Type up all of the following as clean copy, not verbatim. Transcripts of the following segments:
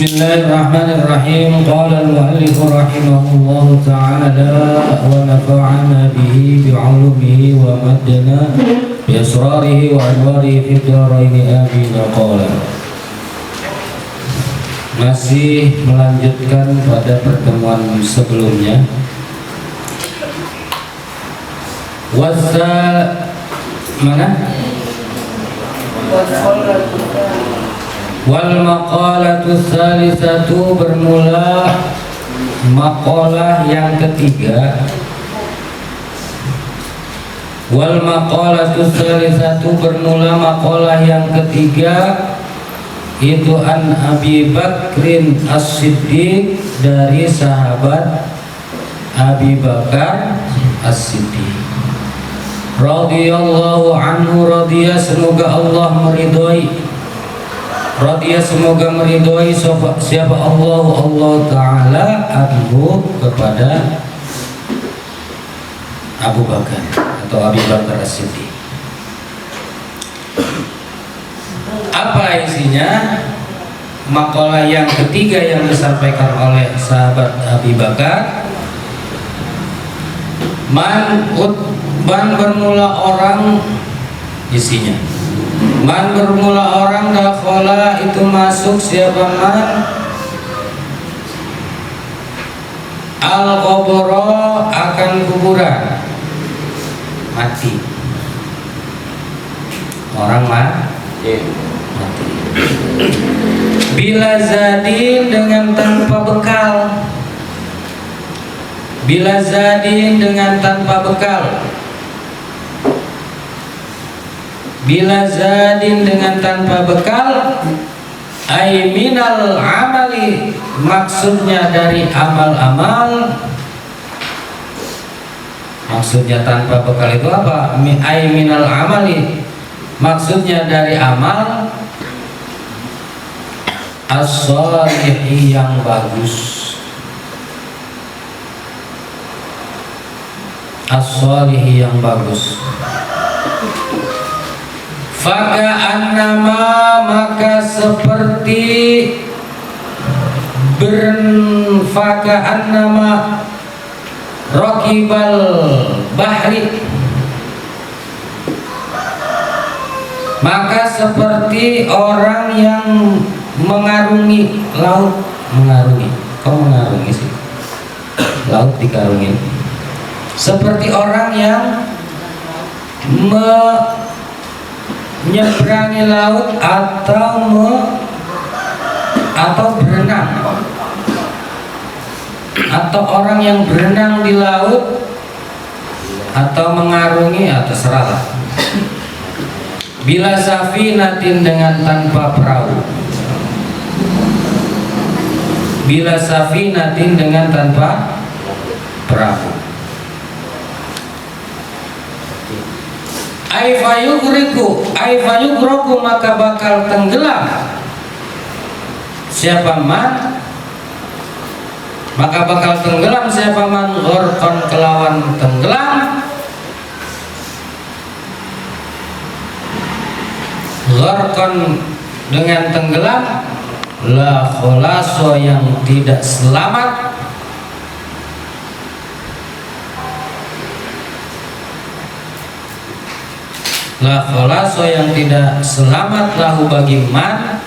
Bismillahirrahmanirrahim. Qala al-mu'allif rahimahullahu ta'ala wa nafa'ana bihi bi'ulumihi wa maddana bi asrarihi wa anwarihi fid dharain amin. Qala, masih melanjutkan pada pertemuan sebelumnya. Wasa mana? Wal maqalatu tsalisatu, bermula maqalah yang ketiga. Wal maqalatu tsalisatu, bermula maqalah yang ketiga itu an Abi Bakrin As-Siddiq, dari sahabat Abi Bakar As-Siddiq radhiyallahu anhu, radhiya semoga Allah meridhoi, radhiya semoga meridhoi siapa Allah Ta'ala anhu, kepada Abu Bakar atau Abi Bakar As-Siddiq. Apa isinya? Makalah yang ketiga yang disampaikan oleh sahabat Abi Bakar. Man bermula orang, isinya man bermula orang, dakhala itu masuk, siapa man al-qabra akan kuburan, mati orang mati. Bila zadin, dengan tanpa bekal. Bila zadin, dengan tanpa bekal. Bila zadin, dengan tanpa bekal. Ay minal amali, maksudnya dari amal-amal. Maksudnya tanpa bekal itu apa? Ay minal amali, maksudnya dari amal as-shalihi, yang bagus. As-shalihi, yang bagus. Faka'annama, maka seperti faka'annama raqibal bahri, maka seperti orang yang mengarungi laut. Mengarungi, kok mengarungi sih? Laut dikarungin. Seperti orang yang menyeberangi laut atau berenang, atau orang yang berenang di laut atau mengarungi, atau terserah. Bila safinatin, dengan tanpa perahu. Bila safinatin, dengan tanpa perahu. Aifayugriku, maka bakal tenggelam. Siapa man, maka bakal tenggelam siapa man ghorqan, kelawan tenggelam. Ghorqan, dengan tenggelam. La kholaso, yang tidak selamat. La kholaso, yang tidak selamat, lahu bagi man,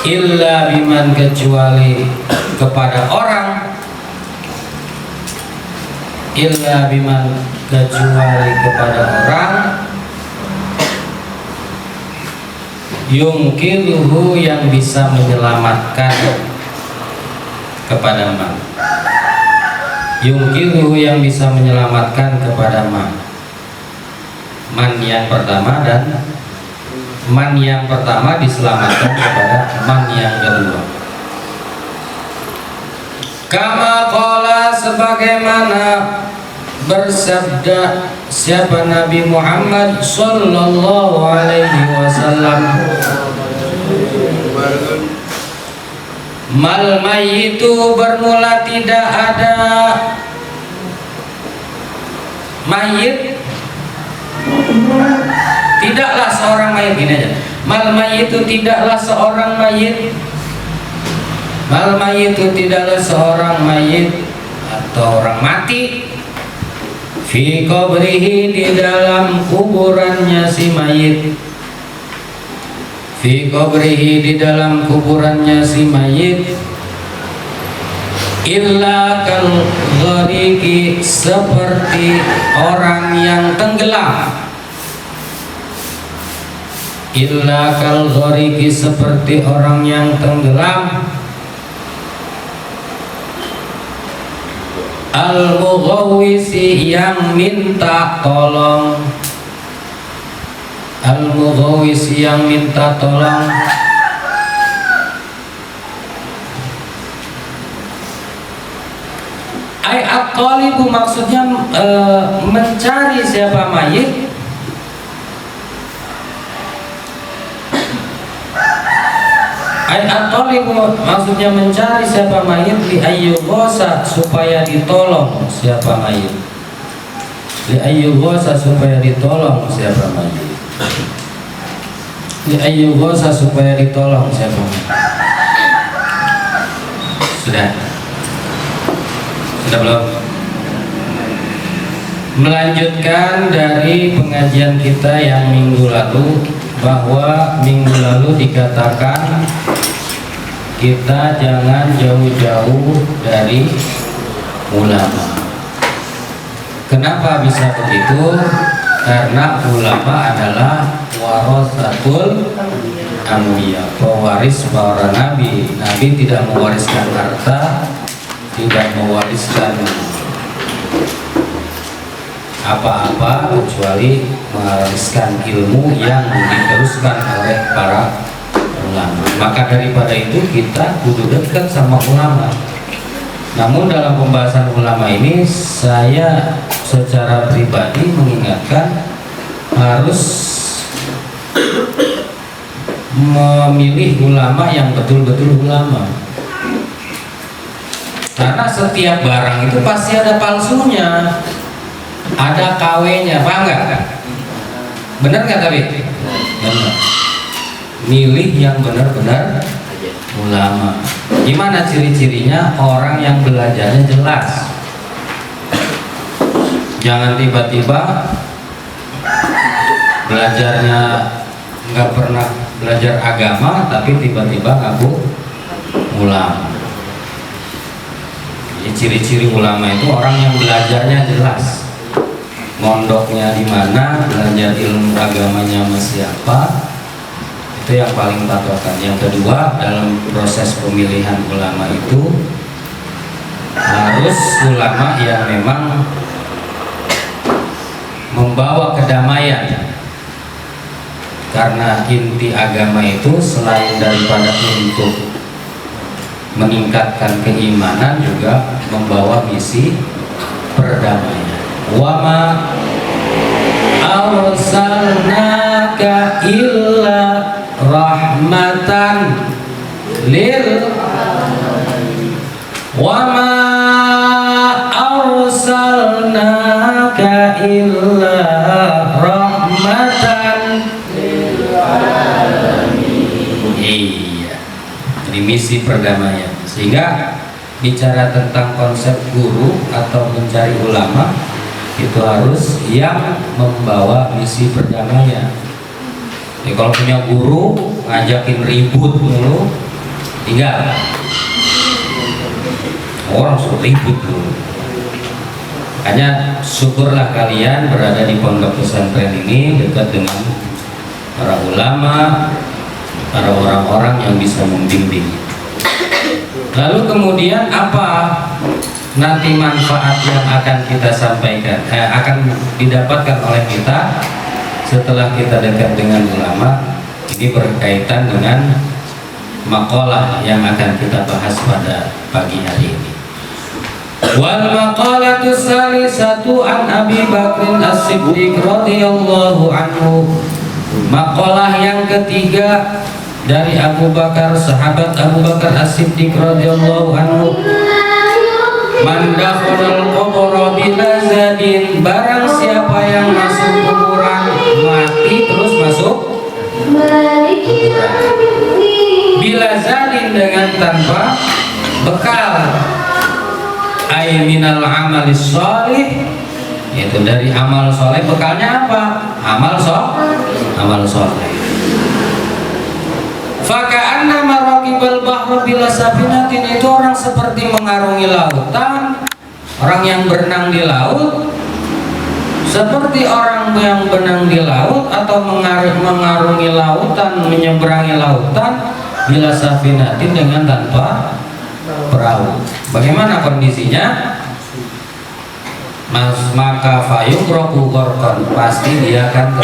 illa biman, kecuali kepada orang, illa biman, kecuali kepada orang, yungkiruhu, yang bisa menyelamatkan kepada man. Yungkiruhu, yang bisa menyelamatkan kepada man. Man yang pertama, dan man yang pertama diselamatkan kepada man yang kedua. Kama qala, sebagaimana bersabda siapa Nabi Muhammad sallallahu alaihi wasallam, mal mayyitu, bermula tidak ada mayit. Tidaklah seorang mayit, ini aja, Mal mayyitu tidaklah seorang mayit. Mal mayyitu tidaklah seorang mayit atau orang mati. Fi qabrihi di dalam kuburannya si mayit. Fi qabrihi di dalam kuburannya si mayit. Illa kal ghariki seperti orang yang tenggelam. Illa kal ghariki seperti orang yang tenggelam. Al-mughawwisi yang minta tolong. Al-mughawwisi yang minta tolong. Ai at-talibu maksudnya mencari siapa mayit. Ai at-talibu maksudnya mencari siapa mayit li ayyughosa supaya ditolong siapa mayit. Li ayyughosa supaya ditolong siapa mayit. Li ayyughosa supaya ditolong siapa mayit. Sudah belum? Melanjutkan dari pengajian kita yang minggu lalu, bahwa minggu lalu dikatakan kita jangan jauh-jauh dari ulama. Kenapa bisa begitu? Karena ulama adalah warasatul anbiya, pewaris para nabi. Nabi tidak mewariskan harta, tidak mewariskan apa-apa kecuali mewariskan ilmu yang diteruskan oleh para ulama. Maka daripada itu kita kudu dekat sama ulama. Namun dalam pembahasan ulama ini saya secara pribadi mengingatkan harus memilih ulama yang betul-betul ulama. Karena setiap barang itu pasti ada palsunya, ada KW-nya, paham nggak? Benar nggak tapi? Benar. Milih yang benar-benar ulama. Gimana ciri-cirinya? Orang yang belajarnya jelas. Jangan tiba-tiba belajarnya nggak pernah belajar agama, tapi tiba-tiba ngaku ulama. Jadi ciri-ciri ulama itu orang yang belajarnya jelas, mondoknya di mana, belajar ilmu agamanya sama siapa, itu yang paling patokan. Yang kedua, dalam proses pemilihan ulama itu harus ulama yang memang membawa kedamaian. Karena inti agama itu selain daripada untuk meningkatkan keimanan, juga membawa misi perdamaian. Wa ma arsalnaka illa rahmatan lil wa ma arsalnaka illa rahmatan lil alamin. Iya, jadi misi perdamaian. Sehingga bicara tentang konsep guru atau mencari ulama itu harus yang membawa misi perdamaian. Jadi kalau punya guru ngajakin ribut dulu, tinggal orang suruh ribut dulu. Makanya syukurlah kalian berada di pondok pesantren ini, dekat dengan para ulama, para orang-orang yang bisa membimbing. Lalu kemudian apa nanti manfaat yang akan kita sampaikan, akan didapatkan oleh kita setelah kita dekat dengan ulama? Ini berkaitan dengan maqalah yang akan kita bahas pada pagi hari ini. Wal maqalatu salisatu an Abi Bakr As-Siddiq radhiyallahu anhu. Maqalah yang ketiga dari Abu Bakar, sahabat Abu Bakar As-Siddiq radhiyallahu anhu. Man dakhalal qabra bila zadin, barang siapa yang masuk kuburan mati terus masuk bila zadin dengan tanpa bekal, ay minal amalis sholih, itu dari amal soleh. Bekalnya apa? Amal soleh. Faka'anna maraqibal bahra bila safinatin, itu orang seperti mengarungi lautan, orang yang berenang di laut, seperti orang yang berenang di laut atau mengarungi lautan, menyeberangi lautan bila safinatin dengan tanpa perahu. Bagaimana kondisinya? Maka fayung roku korkon, pasti dia akan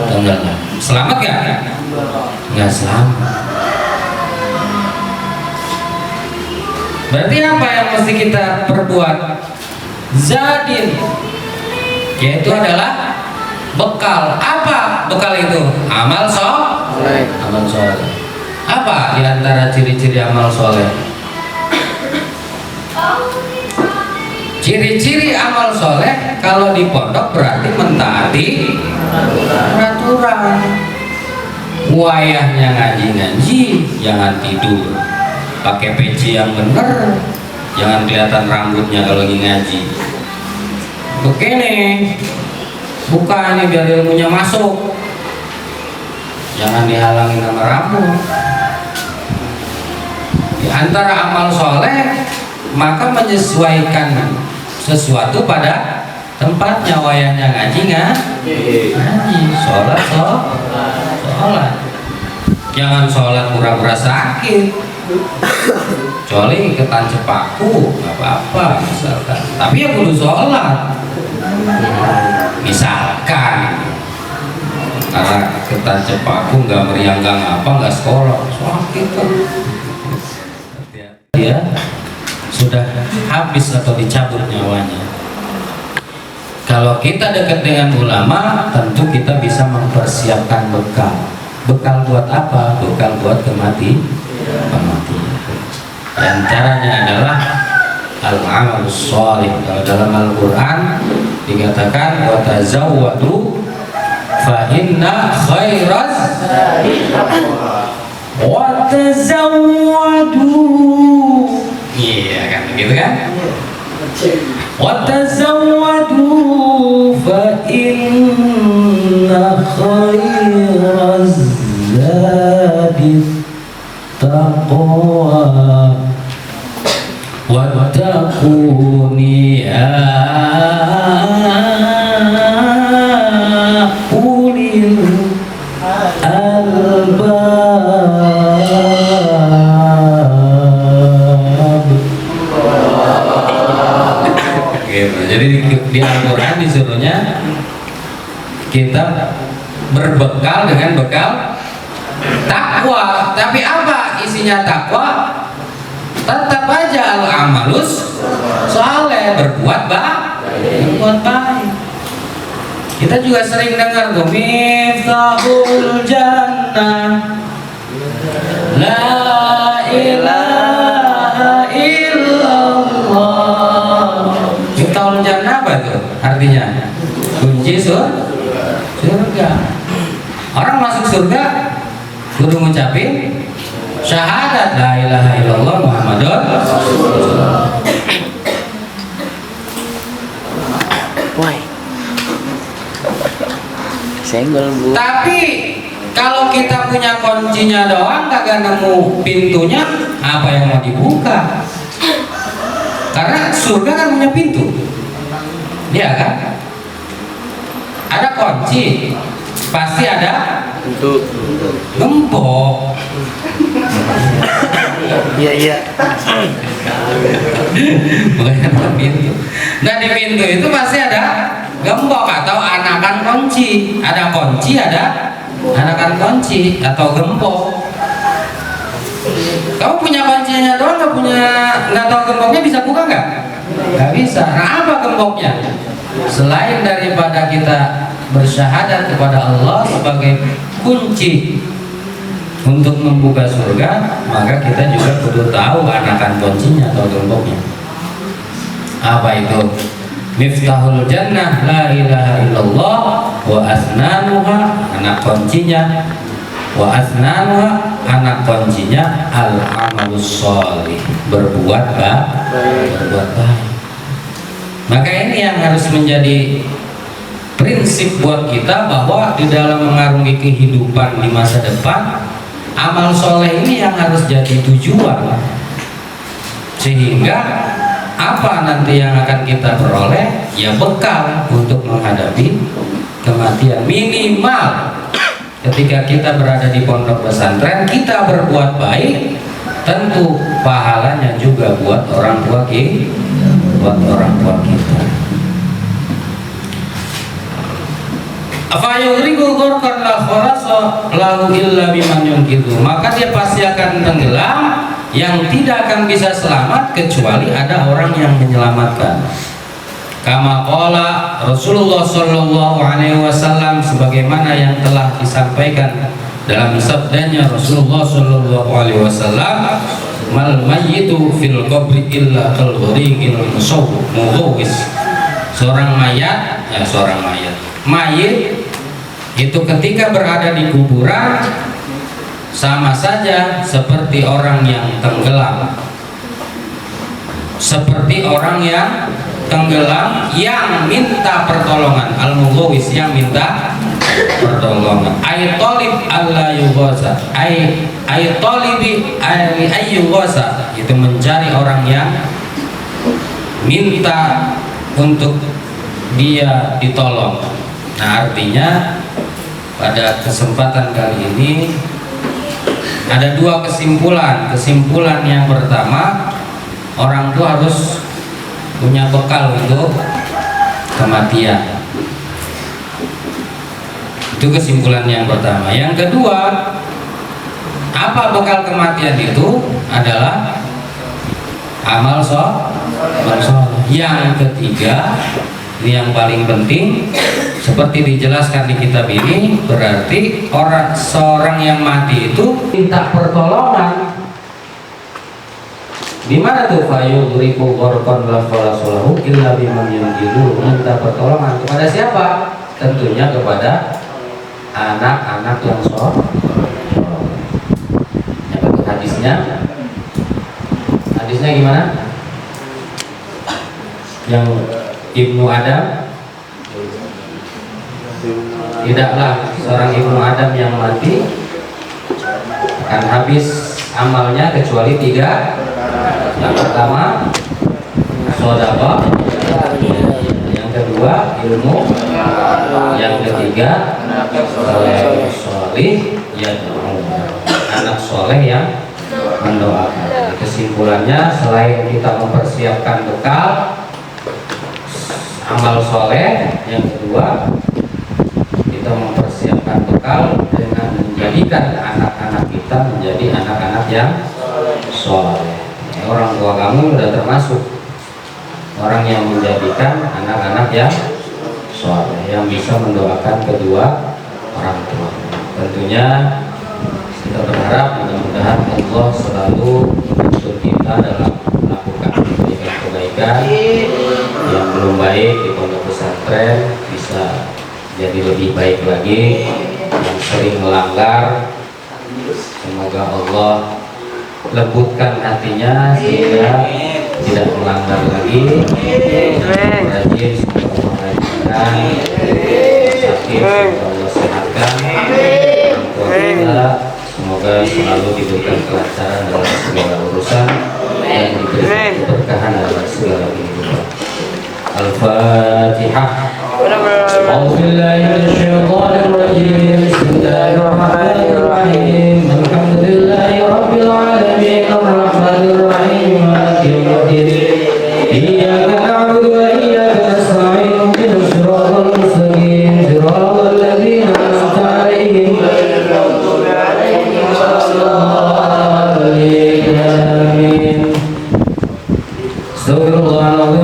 tenggelam. Selamat gak? Nggak selamat. Berarti apa yang mesti kita perbuat? Zadin, yaitu adalah bekal. Apa bekal itu? Amal soleh. Apa diantara ciri-ciri amal soleh? Ciri-ciri amal soleh kalau di pondok berarti mentaati peraturan. Wayahnya ngaji-ngaji, jangan tidur, pakai peci yang bener, jangan kelihatan rambutnya kalau lagi ngaji. Begini, buka ini biar ilmunya masuk, jangan dihalangi sama rambut. Di antara amal soleh, maka menyesuaikan sesuatu pada tempatnya. Wayahnya ngaji, sholat. Jangan sholat pura-pura sakit, kecuali ketancep paku, nggak apa-apa misalkan. Tapi ya kudu sholat. Misalkan karena ketancep paku, nggak meriang, nggak ngapa, nggak sekolah, sakit kan. Dia sudah habis atau dicabut nyawanya. Kalau kita dekat dengan ulama, tentu kita bisa mempersiapkan bekal. Bekal buat apa? Bekal buat kematian. Di antaranya adalah al-amalus sholih. Kalau dalam Al-Quran dikatakan wa tazawwadu fa inna khairaz wa tazawwadu. Iya kan, begitu kan? Wa tazawwadu fa inna khairaz zadi taqwa wattaquni ya ulil albab. Jadi di Al-Quran disuruhnya kita berbekal dengan bekal takwa. Tapi apa isinya takwa? Tetap aja al-amalus soleh, berbuat baik. Kita juga sering dengar tuh miftahul jannah la ilaha illallah. Miftahul jannah apa tuh artinya? Kunci surga. Orang masuk surga kudu ngucapin syahadat la ilaha illallah Muhammadur Rasulullah. Senggol bu. Tapi kalau kita punya kuncinya doang, kagak nemu pintunya, apa yang mau dibuka? Karena surga kan punya pintu, ya kan? Ada kunci, pasti ada gembok. Iya. Bukan pintu. Nah di pintu itu pasti ada gembok atau anakan kunci. Ada kunci, ada anakan kunci atau gembok. Kamu punya kuncinya doang, nggak tahu gemboknya, bisa buka nggak? Nggak bisa. Nah apa gemboknya? Selain daripada kita bersyahadat kepada Allah sebagai kunci untuk membuka surga, maka kita juga perlu tahu anakan kuncinya atau gemboknya. Apa itu? Miftahul jannah la ilaha illallah wa asnanuha, anak kuncinya, wa asnanuha anak kuncinya al-amalus sholih, berbuat baik. Maka ini yang harus menjadi prinsip buat kita, bahwa di dalam mengarungi kehidupan di masa depan, amal soleh ini yang harus jadi tujuan, sehingga apa nanti yang akan kita peroleh ya bekal untuk menghadapi kematian. Minimal ketika kita berada di pondok pesantren, kita berbuat baik, tentu pahalanya juga buat orang tua kita. Maka dia pasti akan tenggelam, yang tidak akan bisa selamat kecuali ada orang yang menyelamatkan. Kama qala Rasulullah sallallahu alaihi wasallam, sebagaimana yang telah disampaikan dalam sabdanya Rasulullah sallallahu alaihi wasallam, mal mayyitu fil qabri illa kal ghariqil mughawis. Mayit itu ketika berada di kuburan sama saja seperti orang yang tenggelam, yang minta pertolongan. Al-mughawis, yang minta pertolongan. Ay talib alla yughasa, ay talibi ay yughasa, itu mencari orang yang minta untuk dia ditolong. Nah, artinya pada kesempatan kali ini ada dua kesimpulan. Kesimpulan yang pertama, orang tua harus punya bekal untuk kematian. Itu kesimpulan yang pertama. Yang kedua, apa bekal kematian itu? Adalah amal soleh. Yang ketiga, ini yang paling penting, seperti dijelaskan di kitab ini, berarti seorang yang mati itu minta pertolongan. Di mana tuh fayudriku qorqan la khalasalahu illa biman yanjilu, minta pertolongan kepada siapa? Tentunya kepada anak-anak yang soleh. Hadisnya gimana? Yang Ibnu Adam, tidaklah seorang Ibnu Adam yang mati akan habis amalnya kecuali tiga. Yang pertama sedekah, yang kedua ilmu, yang ketiga soleh, anak soleh yang mendoakan. Kesimpulannya, selain kita mempersiapkan bekal amal soleh, yang kedua kita mempersiapkan bekal dengan menjadikan anak-anak kita menjadi anak-anak yang soleh. Orang tua kamu sudah termasuk orang yang menjadikan anak-anak yang soleh, yang bisa mendoakan kedua orang tua. Tentunya kita berharap mudah-mudahan Allah selalu menuntun kita dalam melakukan kebaikan yang belum baik di pondok pesantren bisa jadi lebih baik lagi. Yang sering melanggar, semoga Allah lembutkan hatinya sehingga tidak melanggar lagi. Rajin, semoga Allah sakit, semoga Allah sehatkan. Kita semoga selalu diberikan kelancaran dalam segala urusan dan diberikan keberkahan dalam segala kehidupan. Al-Fatihah. A'udzubillahiminasyaitonirrajim. Bismillahirrahmanirrahim. Alhamdulillahi rabbil alamin. Arrahmanirrahim. Maliki yaumiddin. Iyyaka na'budu wa iyyaka nasta'in. Ihdinas siratal mustaqim. Siratal ladzina an'amta 'alaihim ghairil maghdubi 'alaihim waladdallin. Amin. Astagfirullahaladzim.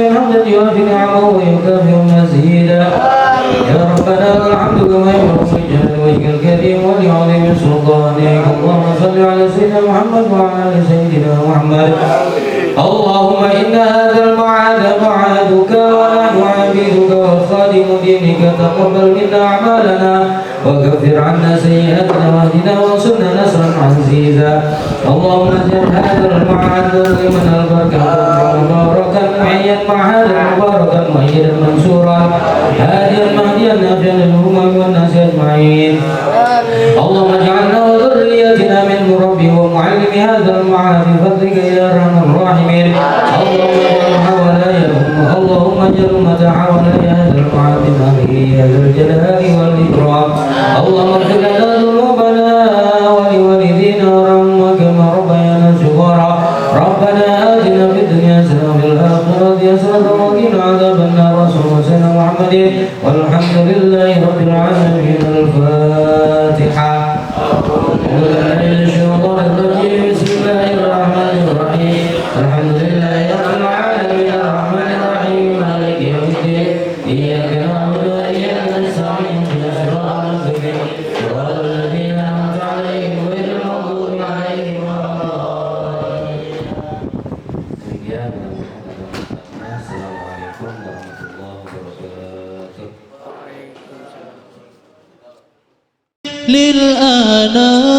حمدا يوافي نعمه ويكافئ مزيدا. يا ربنا والحمد كما ينبغي لجلال وجهك الكريم ولعظيم سلطانك. اللهم صل على سيدنا محمد وعلى ال سيدنا محمد. اللهم إن هذا المعاد معادك ونحن عبيدك وخادم دينك، تقبل منا أعمالنا وكفر عنا سيئاتنا واهدنا وانصرنا نصرا عزيزا. اللهم اجعل هذا المعاد من البركة مباركا معيا معادا مباركا مؤيدا منصورا هاديا مهديا نافعا للأمم والناس أجمعين. اللهم اجعلنا وذريتنا من مربي ومعلم هذا المعاد بفضلك يا أرحم الراحمين. اللهم اجعل متاعنا يا هذا المعاد به يا ذا الجلال والإكرام. اللهم اغفر لنا ذنوبنا ولوالدينا وارحمهما كما ربيانا صغارا. ربنا آتنا في الدنيا حسنة وفي الآخرة حسنة وقنا عذاب النار. صلى الله عليه محمد والحمد لله رب العالمين. الفاتحة. بسم الله الرحمن الرحيم. الحمد لله رب العالمين الرحمن الرحيم مالك يوم الدين. إياك نعبد وإياك نستعين اهدنا الصراط المستقيم صراط الذين أنعمت عليهم غير المغضوب عليهم ولا الضالين. Assalamualaikum warahmatullahi wabarakatuh. للآنام